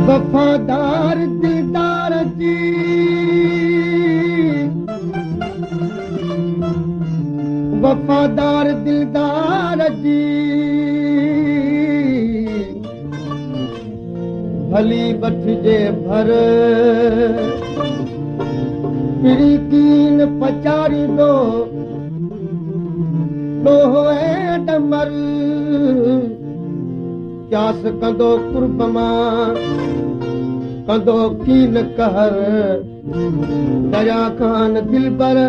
वफ़ादार दिलदार जी वफ़ादार दिलदार जी भली वठिजे भर प्रीतीन पचारींदो ॾोह डमर क्यास कंदो कुर्ब मां कंदो कीन कहर दया खान दिलबर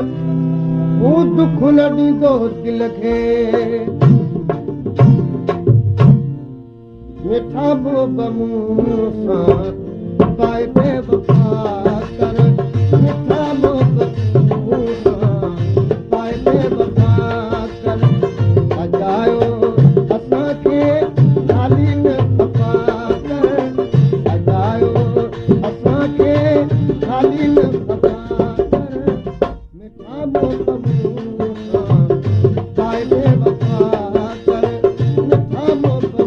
हू दुख न ॾींदो दिल खे मिठा बोब मूं सां पाए बेवफा कर मिठा बोब मूं सां पाए बेवफा कर अजायो असांखे ख़ाली न खपा कर अजायो असांखे ख़ाली न खपा कर मिठा बोब मूं सां पाए बेवफा कर मिठा बोब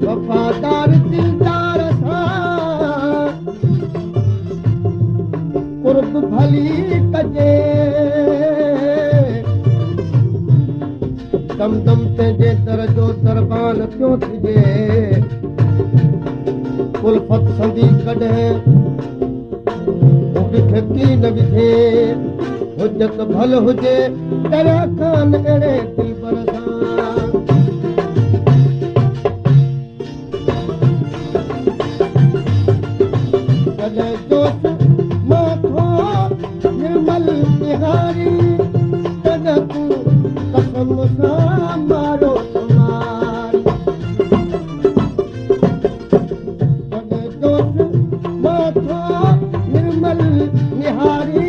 वफ़ादार दिलदार सां कुर्ब भली कजे दम दम तेजे दर जो दरबान पियो थिजे उल्फत संदी कॾहिं ॾिठे की न विधे हुजत भल हुजे दया खान अहिड़े दिलबर सां निर्मल निहारी कसम सां मारो तुम्हार निर्मल निहारी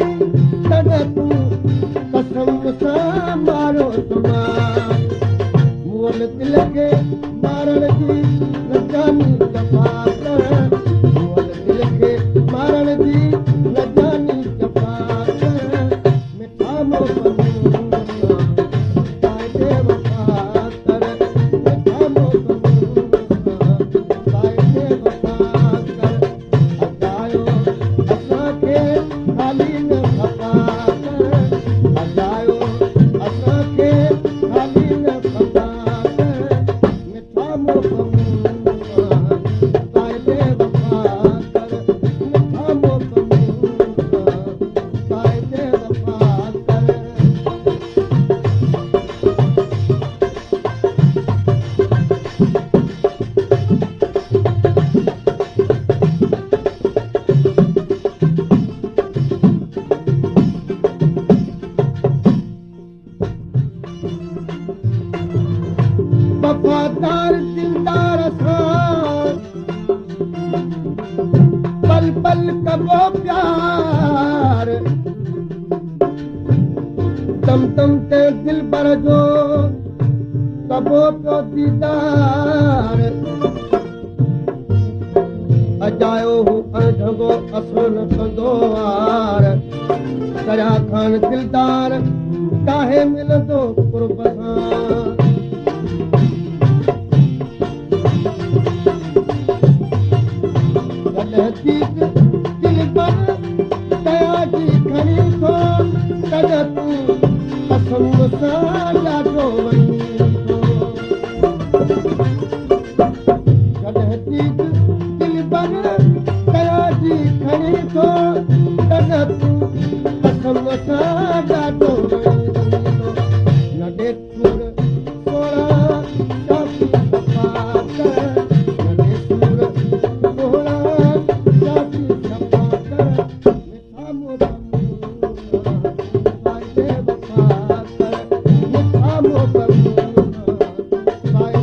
कसम सां मारो तुम्हार मोल दिल खे मारण जी न जानी दफ़ा कर मोल दिल खे मारण जी न जानी दफ़ा कर मिठा मोब वफ़ादार दिलदार सां पल पल कबो प्यार दम दम ते दिलबर जो कबो पियो दीदार अजायो हू अणढंगो असर न कंदो वार दया खान दिलदार काहे मिलंदो कुर्ब सां दया जी खणी थो कॾहिं तूं कसम सां ॾाढो वञी थो कॾहिं दिलबर दया जी खणी थो कॾहिं तूं कसम सां ॾाढो वञी थो न ॾे सूर सोड़ा शादी सफ़ा कर न ॾे सूर सोड़ा शादी सफ़ा कर मिठा मोब पाए बेवफा कर मिठा मोब पाए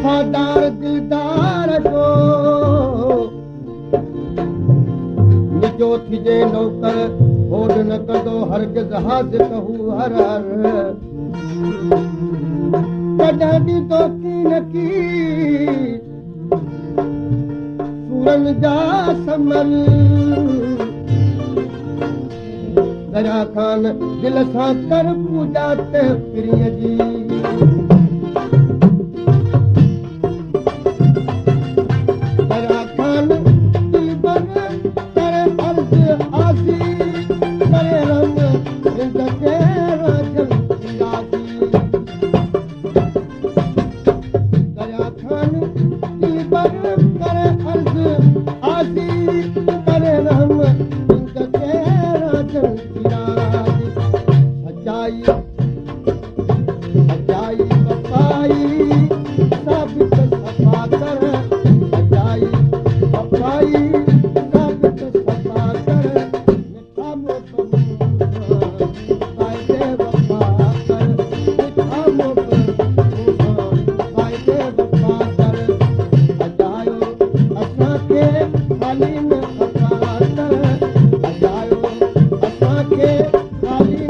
वफ़ादार दिलदार जो निजो थिजे नौकर होड़ न कंदो हरगिज़ हाज़िर हू हर हर कॾहिं ॾींदो की न की सूरनि जा समन दरिया ख़ान दिल सां कर पूॼा ते पिरीअ जी दरिया ख़ान दिल बर करे अर्ज़ आसी करे रंग रिंद ते राजन राजी दरिया ख़ान दिल बर करे अर्ज़ आसी करे रंग रिंद ते राजन राजी सचाई सचाई वफ़ाई साबित सफ़ा कर सचाई वफ़ाई साबित सफ़ा कर मिठा मोहब्बत फ़ाइदे वफ़ा कर मिठा मोहब्बत फ़ाइदे वफ़ा कर अजायो असांखे ख़ाली न खपा कर अजायो असांखे ख़ाली